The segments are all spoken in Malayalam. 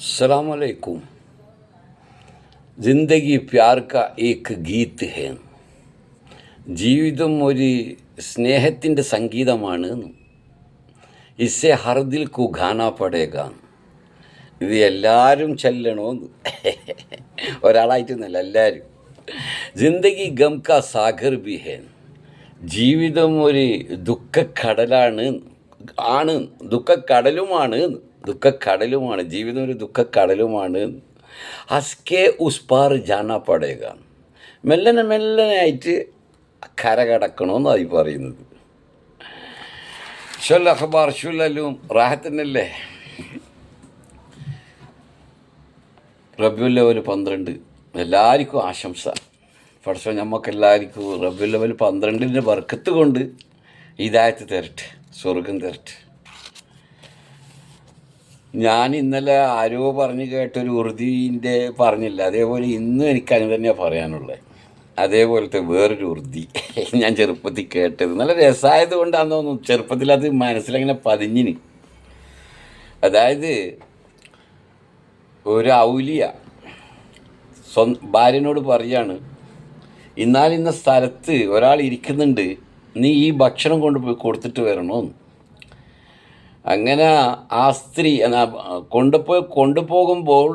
अस्सलाम वालेकुम। ജിന്ദഗി പ്യാർ കാ ഏക് ഗീത് ഹേ. ജീവിതം ഒരു സ്നേഹത്തിൻ്റെ സംഗീതമാണ്. ഇസ്സെ ഹർ ദിൽ കു ഗാനാ പടേഗ. ഇത് എല്ലാവരും ചെല്ലണമെന്ന്. ഒരാളായിട്ടൊന്നുമല്ല, എല്ലാവരും. ജിന്ദഗി ഗം കാ സാഗർ ബി ഹേ. ജീവിതം ഒരു ദുഃഖക്കടലാണ്, ദുഃഖക്കടലുമാണ്. ജീവിതം ഒരു ദുഃഖക്കടലുമാണ്. ഹസ്കെ ഉസ് പാർ ജാനാ പടേഗ. മെല്ലനെ ആയിട്ട് കര കടക്കണമെന്നായി പറയുന്നത്. ഷുൽ അഖ്ബാർ ഷുല്ലലും റാഹത്തന്നല്ലേ. റബീഉൽ അവ്വൽ 12 എല്ലാവർക്കും ആശംസ. പഠിച്ചോ നമുക്കെല്ലാവർക്കും റബീഉൽ അവ്വൽ 12 ബർക്കത്ത് കൊണ്ട് ഹിദായത്ത് തരട്ടെ, സ്വർഗം തരട്ടെ. ഞാൻ ഇന്നലെ ആരോ പറഞ്ഞ് കേട്ടൊരു ഉറുദീൻ്റെ പറഞ്ഞില്ല, അതേപോലെ ഇന്നും എനിക്ക് അങ്ങനെ തന്നെയാണ് പറയാനുള്ളത്. അതേപോലത്തെ വേറൊരു ഉറുദി ഞാൻ ചെറുപ്പത്തിൽ കേട്ടത് നല്ല രസമായത് കൊണ്ടാണെന്ന് തോന്നുന്നു. ചെറുപ്പത്തിൽ അത് മനസ്സിലങ്ങനെ പതിഞ്ഞിന്. അതായത് ഒരു ഔലിയ ഭാര്യനോട് പറയാണ്, ഇന്ന സ്ഥലത്ത് ഒരാൾ ഇരിക്കുന്നുണ്ട്, നീ ഈ ഭക്ഷണം കൊണ്ടുപോയി കൊടുത്തിട്ട് വരണമെന്ന്. അങ്ങനെ ആ സ്ത്രീ കൊണ്ടുപോകുമ്പോൾ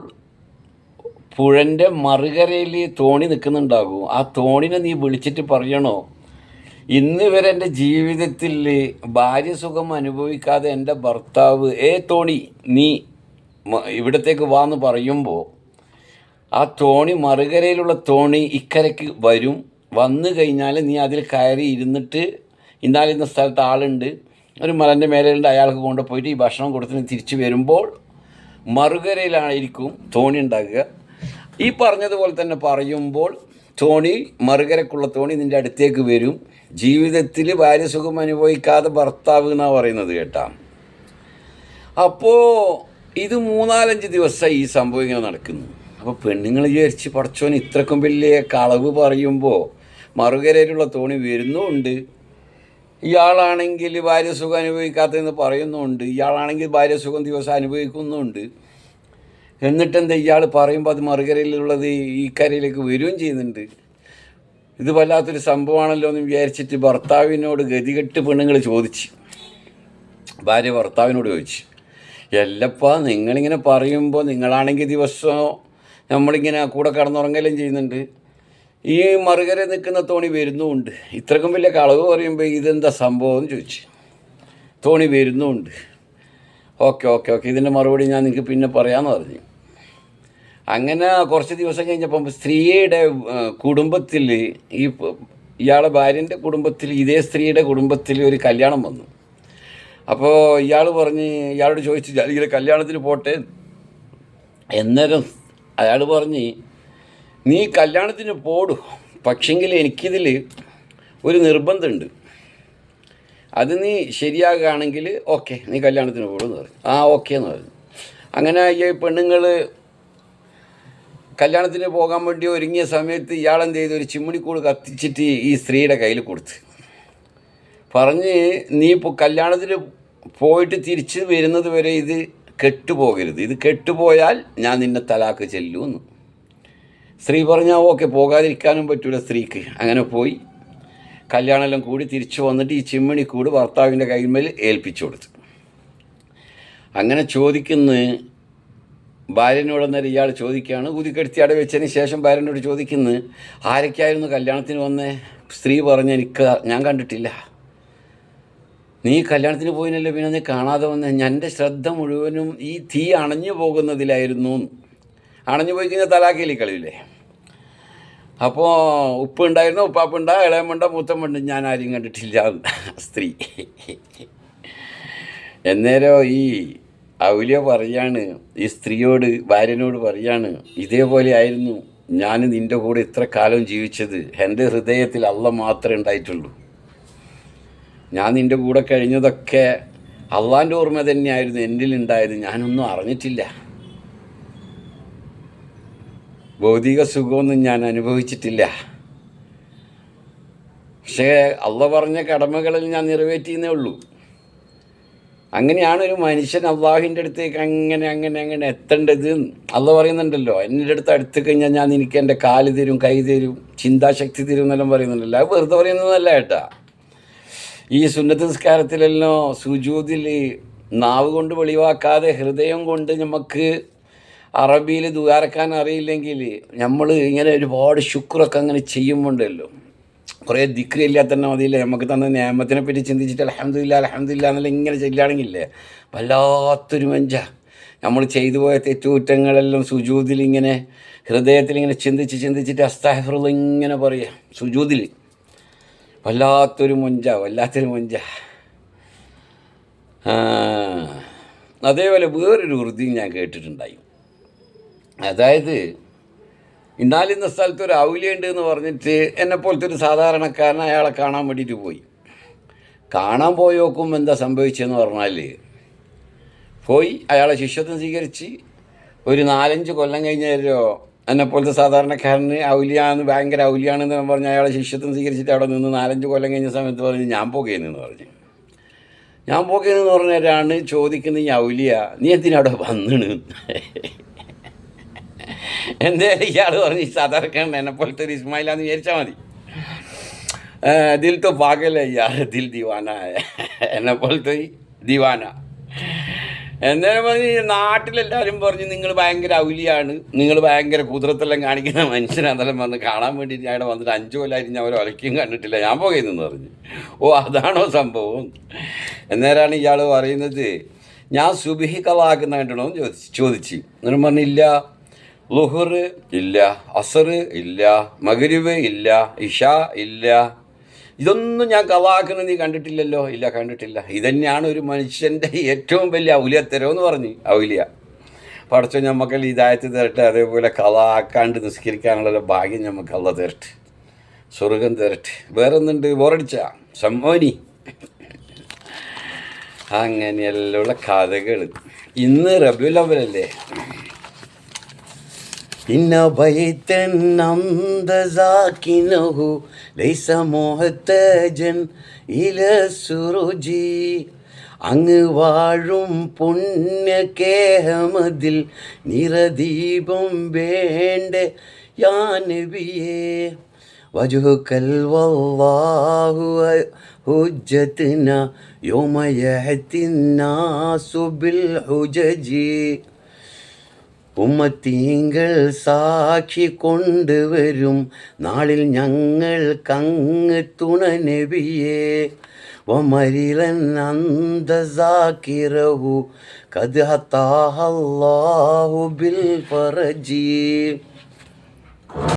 പുഴൻ്റെ മറുകരയിൽ തോണി നിൽക്കുന്നുണ്ടാകും. ആ തോണിനെ നീ വിളിച്ചിട്ട് പറയണോ, ഇന്ന് വരെ എൻ്റെ ജീവിതത്തിൽ ഭാര്യ സുഖം അനുഭവിക്കാതെ എൻ്റെ ഭർത്താവ് തോണി നീ ഇവിടത്തേക്ക് വാന്ന് പറയുമ്പോൾ ആ തോണി മറുകരയിലുള്ള തോണി ഇക്കരയ്ക്ക് വരും. വന്നു കഴിഞ്ഞാൽ നീ അതിൽ കയറി ഇരുന്നിട്ട് ഇന്ന സ്ഥലത്ത് ആളുണ്ട്, ഒരു മലൻ്റെ മേലെയുണ്ട്, അയാൾക്ക് കൊണ്ടുപോയിട്ട് ഈ ഭക്ഷണം കൊടുത്തിട്ട് തിരിച്ച് വരുമ്പോൾ മറുകരയിലായിരിക്കും തോണി ഉണ്ടാകുക. ഈ പറഞ്ഞതുപോലെ തന്നെ പറയുമ്പോൾ തോണി മറുകരക്കുള്ള തോണി നിൻ്റെ അടുത്തേക്ക് വരും. ജീവിതത്തിൽ ഭാര്യസുഖം അനുഭവിക്കാതെ ഭർത്താവ് എന്നാണ് പറയുന്നത് കേട്ടാ. അപ്പോൾ ഇത് 3-5 ദിവസമായി ഈ സംഭവം ഇങ്ങനെ നടക്കുന്നു. അപ്പോൾ പെണ്ണുങ്ങൾ വിചാരിച്ച് പടച്ചോൻ ഇത്രക്കും വലിയ കളവ് പറയുമ്പോൾ മറുകരയിലുള്ള തോണി വരുന്നുമുണ്ട്, ഇയാളാണെങ്കിൽ ഭാര്യസുഖം അനുഭവിക്കാത്തതെന്ന് പറയുന്നുമുണ്ട്, ഇയാളാണെങ്കിൽ ഭാര്യസുഖം ദിവസം അനുഭവിക്കുന്നുമുണ്ട്. എന്നിട്ടെന്താ ഇയാൾ പറയുമ്പോൾ അത് മറുകരയിലുള്ളത് ഈ കരയിലേക്ക് വരികയും ചെയ്യുന്നുണ്ട്. ഇത് വല്ലാത്തൊരു സംഭവമാണല്ലോ എന്ന് വിചാരിച്ചിട്ട് ഭർത്താവിനോട് ഗതികെട്ട് പെണ്ണുങ്ങൾ ചോദിച്ച്, ഭാര്യ ഭർത്താവിനോട് ചോദിച്ചു, എല്ലപ്പാ നിങ്ങളിങ്ങനെ പറയുമ്പോൾ നിങ്ങളാണെങ്കിൽ ദിവസം നമ്മളിങ്ങനെ കൂടെ കടന്നുറങ്ങലും ചെയ്യുന്നുണ്ട്, ഈ മറുകര നിൽക്കുന്ന തോണി വരുന്നുമുണ്ട്, ഇത്രക്കും വലിയ കളവ് പറയുമ്പോൾ ഇതെന്താ സംഭവം എന്ന് ചോദിച്ചു. തോണി വരുന്നുമുണ്ട്. ഓക്കെ ഇതിൻ്റെ മറുപടി ഞാൻ നിങ്ങൾക്ക് പിന്നെ പറയാമെന്ന് പറഞ്ഞു. അങ്ങനെ കുറച്ച് ദിവസം കഴിഞ്ഞപ്പം സ്ത്രീയുടെ കുടുംബത്തിൽ ഇയാളെ ഭാര്യൻ്റെ കുടുംബത്തിൽ ഇതേ സ്ത്രീയുടെ കുടുംബത്തിൽ ഒരു കല്യാണം വന്നു. അപ്പോൾ ഇയാളോട് ചോദിച്ചു, ഇയാൾ കല്യാണത്തിന് പോട്ടെ. എന്നേരം അയാൾ പറഞ്ഞ്, നീ കല്യാണത്തിന് പോടൂ, പക്ഷെങ്കിൽ എനിക്കിതിൽ ഒരു നിർബന്ധമുണ്ട്, അത് നീ ശരിയാകുകയാണെങ്കിൽ ഓക്കെ, നീ കല്യാണത്തിന് പോടുമെന്ന് പറഞ്ഞു. ഓക്കെ എന്ന് പറഞ്ഞു. അങ്ങനെ ഈ പെണ്ണുങ്ങൾ കല്യാണത്തിന് പോകാൻ വേണ്ടി ഒരുങ്ങിയ സമയത്ത് ഇയാളെന്ത് ചെയ്തു, ഒരു ചിമ്മിണിക്കൂട് കത്തിച്ചിട്ട് ഈ സ്ത്രീയുടെ കയ്യിൽ കൊടുത്ത് പറഞ്ഞ്, നീ ഇപ്പോൾ കല്യാണത്തിന് പോയിട്ട് തിരിച്ച് വരുന്നത് വരെ ഇത് കെട്ടുപോകരുത്, ഇത് കെട്ടുപോയാൽ ഞാൻ നിന്നെ തലാക്ക് ചെല്ലുമെന്ന്. സ്ത്രീ പറഞ്ഞാൽ ഓക്കെ, പോകാതിരിക്കാനും പറ്റൂല സ്ത്രീക്ക്. അങ്ങനെ പോയി കല്യാണമെല്ലാം കൂടി തിരിച്ചു വന്നിട്ട് ഈ ചിമ്മിണിക്കൂട് ഭർത്താവിൻ്റെ കൈമേൽ ഏൽപ്പിച്ചു കൊടുത്തു. അങ്ങനെ ഭാര്യനോടന്നേരം ഇയാൾ ചോദിക്കുകയാണ്, ഊതിക്കെടുത്തി അവിടെ വെച്ചതിന് ശേഷം ഭാര്യനോട് ചോദിക്കുന്നു, ആരൊക്കെയായിരുന്നു കല്യാണത്തിന് വന്നേ? സ്ത്രീ പറഞ്ഞ്, ഞാൻ കണ്ടിട്ടില്ല, നീ കല്യാണത്തിന് പോയിനല്ലോ, പിന്നെ നീ കാണാതെ വന്നേ. എൻ്റെ ശ്രദ്ധ മുഴുവനും ഈ തീ അണഞ്ഞു പോകുന്നതിലായിരുന്നു. അണഞ്ഞു പോയി കഴിഞ്ഞാൽ തലാക്കയിലേക്ക് കളിയില്ലേ. അപ്പോൾ ഉപ്പുണ്ടായിരുന്നു, ഉപ്പാപ്പുണ്ട, ഇളയമുണ്ട, മൂത്തമുണ്ട്, ഞാൻ ആരെയും കണ്ടിട്ടില്ല സ്ത്രീ. എന്നേരം ഈ ഔലിയ പറയാണ്, ഈ സ്ത്രീയോട്, ഭാര്യനോട് പറയാണ്, ഇതേപോലെ ആയിരുന്നു ഞാൻ നിൻ്റെ കൂടെ ഇത്ര കാലം ജീവിച്ചത്. എൻ്റെ ഹൃദയത്തിൽ അള്ള മാത്രമേ ഉണ്ടായിട്ടുള്ളൂ. ഞാൻ നിൻ്റെ കൂടെ കഴിഞ്ഞതൊക്കെ അള്ളാൻ്റെ ഓർമ്മ തന്നെയായിരുന്നു എന്നിലുണ്ടായത്, ഞാനൊന്നും അറിഞ്ഞിട്ടില്ല. ഭൗതിക സുഖമൊന്നും ഞാൻ അനുഭവിച്ചിട്ടില്ല. പക്ഷേ അള്ള പറഞ്ഞ കടമകളിൽ ഞാൻ നിറവേറ്റിയെന്നേ ഉള്ളൂ. അങ്ങനെയാണ് ഒരു മനുഷ്യൻ അള്ളാഹുവിൻ്റെ അടുത്തേക്ക് അങ്ങനെ അങ്ങനെ അങ്ങനെ എത്തേണ്ടത്. അള്ളാഹ് പറയുന്നുണ്ടല്ലോ, എൻ്റെ അടുത്ത് അടുത്ത് കഴിഞ്ഞാൽ ഞാൻ എനിക്ക് എൻ്റെ കാല് തരും, കൈ തരും, ചിന്താശക്തി തരും എന്നെല്ലാം പറയുന്നുണ്ടല്ലോ. അത് വെറുതെ പറയുന്നതല്ല കേട്ടാ. ഈ സുന്നത്ത് നിസ്കാരത്തിലെല്ലാം സുജൂദിൽ നാവ് കൊണ്ട് വെളിവാക്കാതെ ഹൃദയം കൊണ്ട് നമുക്ക് അറബിയിൽ ദുആരക്കാൻ അറിയില്ലെങ്കിൽ നമ്മൾ ഇങ്ങനെ ഒരുപാട് ശുക്രൊക്കെ അങ്ങനെ ചെയ്യുമ്പോണ്ടല്ലോ, കുറേ ദിക്റില്ലാതെ തന്നെ മതിയില്ലേ, നമുക്ക് തന്ന നിയമത്തിനെ പറ്റി ചിന്തിച്ചിട്ട് അൽഹംദുലില്ലാ അൽഹംദുലില്ലാ എന്നെല്ലാം ഇങ്ങനെ ചെല്ലുകയാണെങ്കിലേ വല്ലാത്തൊരു മഞ്ച. നമ്മൾ ചെയ്തു പോയ തെറ്റുകുറ്റങ്ങളെല്ലാം സുജൂദിൽ ഇങ്ങനെ ഹൃദയത്തിൽ ഇങ്ങനെ ചിന്തിച്ചിട്ട് അസ്തഗ്ഫിറുല്ലാഹ് ഇങ്ങനെ പറയുക സുജൂദിൽ. വല്ലാത്തൊരു മൊഞ്ച. അതേപോലെ വേറൊരു വൃത്തിയും ഞാൻ കേട്ടിട്ടുണ്ടായി. അതായത് ഇന്നാലിന്ന സ്ഥലത്ത് ഒരു ഔലിയുണ്ട് എന്ന് പറഞ്ഞിട്ട് എന്നെപ്പോലത്തെ ഒരു സാധാരണക്കാരൻ അയാളെ കാണാൻ വേണ്ടിയിട്ട് പോയി. കാണാൻ പോയി നോക്കുമ്പോൾ എന്താ സംഭവിച്ചതെന്ന് പറഞ്ഞാൽ, പോയി അയാളെ ശിഷ്യത്വം സ്വീകരിച്ച് ഒരു 4-5 കൊല്ലം കഴിഞ്ഞല്ലോ എന്നെപ്പോലത്തെ സാധാരണക്കാരന് ഭയങ്കര ഔലിയാണെന്ന് പറഞ്ഞ് അയാളെ ശിഷ്യത്വം സ്വീകരിച്ചിട്ട് അവിടെ നിന്ന് 4-5 കൊല്ലം കഴിഞ്ഞ സമയത്ത് പറഞ്ഞ് ഞാൻ പോകുകയെന്ന് പറഞ്ഞു. ഞാൻ പോകുകയെന്ന് പറഞ്ഞവരാണ് ചോദിക്കുന്നത്, ഈ ഔലിയ നീ എന്തിനാ അവിടെ വന്നിണ്? എന്തായാലും ഇയാൾ പറഞ്ഞ് സാധാരണക്കാരൻ എന്നെപ്പോലത്തെ ഒരു ഇസ്മായിലാന്ന് വിചാരിച്ചാൽ മതി. ദിൽ തോ പാഗൽ ഹൈ യാർ, ദിൽ ദീവാന എന്നെപ്പോലത്തെ ദീവാന. എന്നാലും പറഞ്ഞ് നാട്ടിലെല്ലാവരും പറഞ്ഞ് നിങ്ങൾ ഭയങ്കര ഔലിയാണ്, നിങ്ങൾ ഭയങ്കര കുതിരത്തെല്ലാം കാണിക്കുന്ന മനുഷ്യനാണെന്നെല്ലാം പറഞ്ഞ് കാണാൻ വേണ്ടിയിട്ട് അവിടെ വന്നിട്ട് 5 കൊല്ലമായിട്ട് ഞാൻ അവർ ഒലയ്ക്കും കണ്ടിട്ടില്ല, ഞാൻ പോകുന്നതെന്ന് പറഞ്ഞ്. ഓ അതാണോ സംഭവം? എന്നേരാണ് ഇയാൾ പറയുന്നത്, ഞാൻ സുബഹി കളാക്കുന്ന കണ്ടണോ എന്ന് ചോദിച്ച്. എന്നിട്ട് പറഞ്ഞില്ല, ളുഹർ ഇല്ല, അസർ ഇല്ല, മഗ്രിബ് ഇല്ല, ഇഷ ഇല്ല, ഇതൊന്നും ഞാൻ കളാക്കുന്നത് നീ കണ്ടിട്ടില്ലല്ലോ? ഇല്ല, കണ്ടിട്ടില്ല. ഇതന്നെയാണ് ഒരു മനുഷ്യൻ്റെ ഏറ്റവും വലിയ ഔലിയത്തരം എന്ന് പറഞ്ഞ്. ഔലിയ പഠിച്ചോ നമുക്കെല്ലാം ഹിദായത്ത് തരട്ടെ, അതേപോലെ കളാക്കാണ്ട് നിസ്കരിക്കാനുള്ള ഭാഗ്യം നമുക്ക് അള്ള തരട്ടെ, സ്വർഗം തരട്ടെ. വേറൊന്നുണ്ട് ബോറടിച്ച സമ്മോനി. അങ്ങനെയെല്ലാം കഥകൾ. ഇന്ന് റബീഉൽ അവ്വലല്ലേ. ഇന്ന ബൈതൻ നംദ സാകിനഹു ലൈസ മുഹ്തജൻ ഇല സുറുജി. അങ്ങ് വാഴും പുണ്യകേഹമതിൽ നിറദീപം വേണ്ട യാ നബിയേ. വജ്ഹുകൽ വല്ലാഹു ഹുജ്ജത്ന യൗമ യഅ്തിന്നാസു ബിൽ ഹുജജി. ഉമ്മത്തീങ്കൾ സാക്ഷി കൊണ്ടുവരും നാളിൽ ഞങ്ങൾക്കങ്ങ് തുണ നബിയേ. വമരിലൻ അന്ത സാകിറഹു ഖദ് ഹതാഹല്ലാഹു ബിൽ ഫറജി.